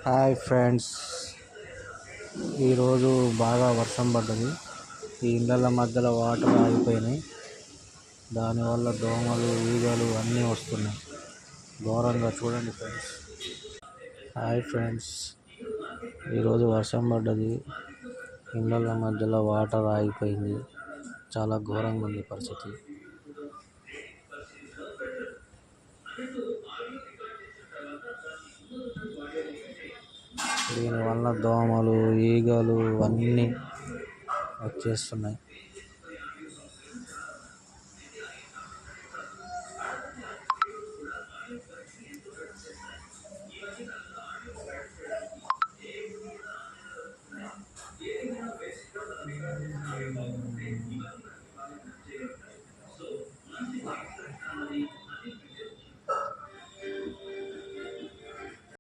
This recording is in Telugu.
హాయ్ ఫ్రెండ్స్, ఈరోజు బాగా వర్షం పడ్డది. ఈ ఇళ్ళ మధ్యలో వాటర్ ఆగిపోయినాయి. దానివల్ల దోమలు ఈగలు అన్నీ వస్తున్నాయి. ఘోరంగా చూడండి ఫ్రెండ్స్. హాయ్ ఫ్రెండ్స్, ఈరోజు వర్షం పడ్డది. ఇళ్ళ మధ్యలో వాటర్ ఆగిపోయింది. చాలా ఘోరంగా ఉంది పరిస్థితి. దీనివల్ల దోమలు ఈగలు అన్నీ వచ్చేస్తున్నాయి.